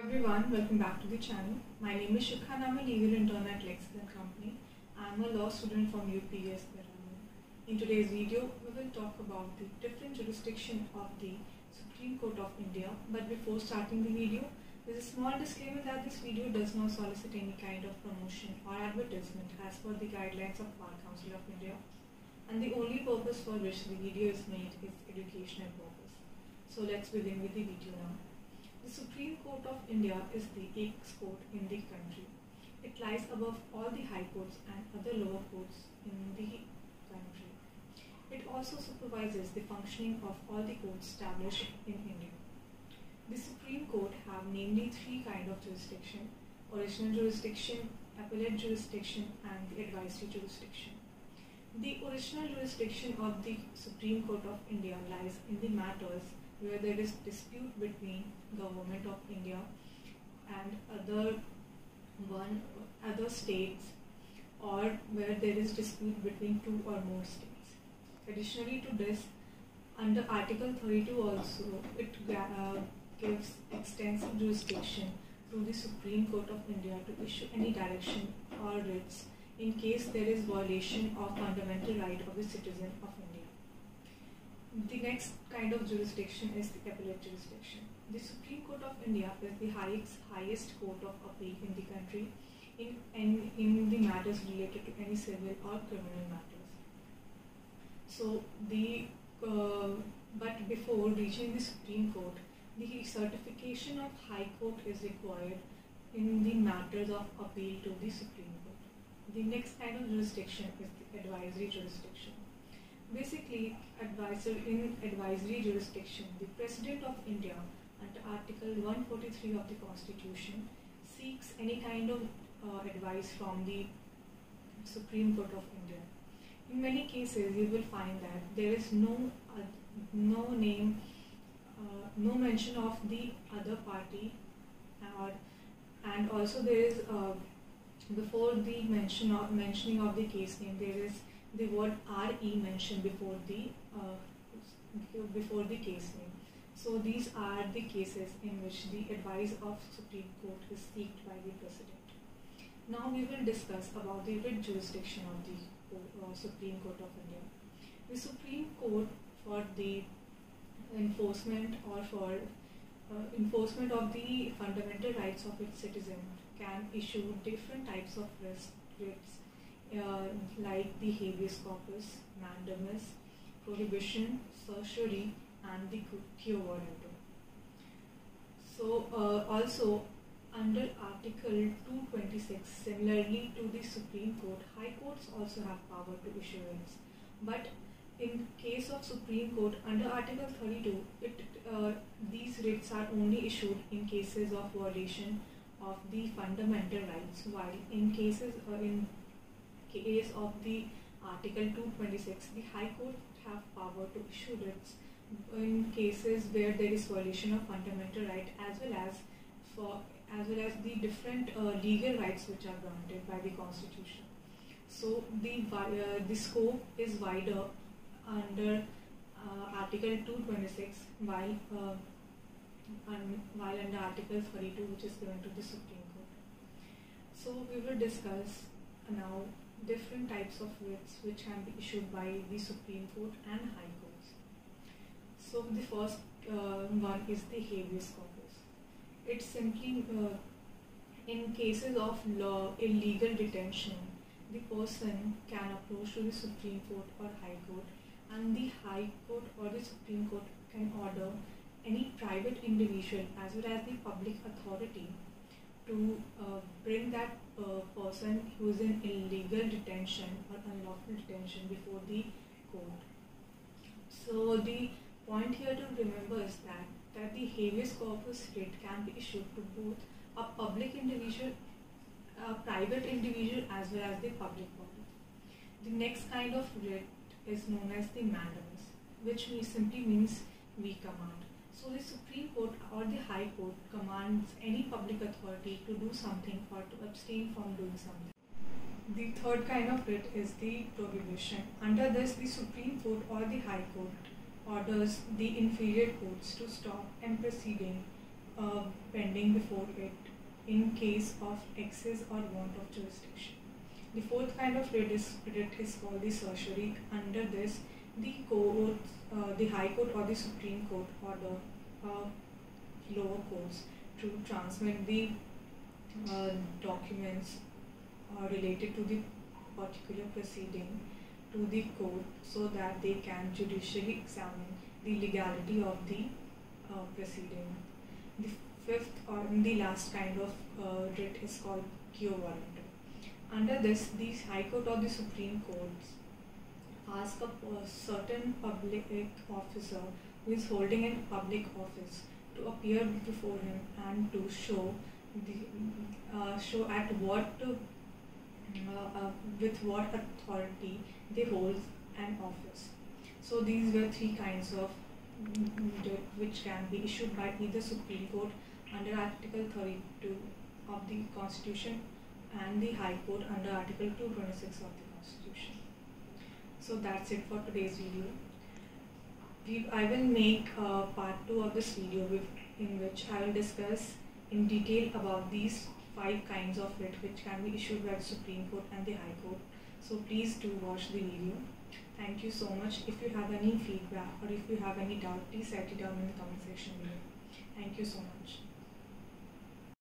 Everyone, welcome back to the channel. My name is Shikha and I'm a legal intern at Lexicon Company. I'm a law student from UPS Tehran. In today's video, we will talk about the different jurisdiction of the Supreme Court of India. But before starting the video, there's a small disclaimer that this video does not solicit any kind of promotion or advertisement as per the guidelines of Bar Council of India. And the only purpose for which the video is made is educational purpose. So let's begin with the video now. The Supreme Court of India is the apex court in the country. It lies above all the high courts and other lower courts in the country. It also supervises the functioning of all the courts established in India. The Supreme Court have namely three kinds of jurisdiction: original jurisdiction, appellate jurisdiction, and the advisory jurisdiction. The original jurisdiction of the Supreme Court of India lies in the matters where there is dispute between Government of India and other states, or where there is dispute between two or more states. Additionally to this, under Article 32 also, it gives extensive jurisdiction to the Supreme Court of India to issue any direction or writs in case there is violation of fundamental right of the citizen of India. The next kind of jurisdiction is the appellate jurisdiction. The Supreme Court of India is the highest court of appeal in the country in the matters related to any civil or criminal matters. So but before reaching the Supreme Court, the certification of High Court is required in the matters of appeal to the Supreme Court. The next kind of jurisdiction is the advisory jurisdiction. Basically, in advisory jurisdiction, the President of India, under Article 143 of the Constitution, seeks any kind of advice from the Supreme Court of India. In many cases, you will find that there is no mention of the other party, and also there is before the mentioning of the case name, there is the word RE mentioned before the case name. So these are the cases in which the advice of Supreme Court is sought by the President. Now we will discuss about the writ jurisdiction of the Supreme Court of India. The Supreme Court, for the enforcement of the fundamental rights of its citizen, can issue different types of writs like the habeas corpus, mandamus, prohibition, certiorari, and the quo warranto. So also under Article 226, similarly to the Supreme Court, High Courts also have power to issue writs. But in case of Supreme Court, under Article 32, these writs are only issued in cases of violation of the fundamental rights, while in case of the Article 226, the High Court have power to issue writs in cases where there is violation of fundamental right, as well as the different legal rights which are granted by the Constitution. So the scope is wider under Article 226, while under Article 32, which is given to the Supreme Court. So we will discuss now different types of writs which can be issued by the Supreme Court and High Courts. So the first one is the habeas corpus. It's simply in cases of illegal detention, the person can approach to the Supreme Court or High Court, and the High Court or the Supreme Court can order any private individual as well as the public authority to bring that person who is in illegal detention or unlawful detention before the court. So the point here to remember is that the habeas corpus writ can be issued to both a public individual, a private individual, as well as the public body. The next kind of writ is known as the mandamus, which simply means we command. So the Supreme Court or the High Court commands any public authority to do something or to abstain from doing something. The third kind of writ is the prohibition. Under this, the Supreme Court or the High Court orders the inferior courts to stop any proceeding pending before it in case of excess or want of jurisdiction. The fourth kind of writ is called the certiorari. Under this, the the High Court or the Supreme Court order lower courts to transmit the documents related to the particular proceeding to the court so that they can judicially examine the legality of the proceeding. The fifth or the last kind of writ is called quo warranto. Under this, the High Court or the Supreme Courts ask a certain public officer who is holding a public office to appear before him and to show at what with what authority they hold an office. So these were three kinds of writ which can be issued by either Supreme Court under Article 32 of the Constitution and the High Court under Article 226 of the Constitution. So that's it for today's video. I will make part 2 of this video in which I will discuss in detail about these 5 kinds of writ which can be issued by the Supreme Court and the High Court. So please do watch the video. Thank you so much. If you have any feedback or if you have any doubt, please write it down in the comment section below. Thank you so much.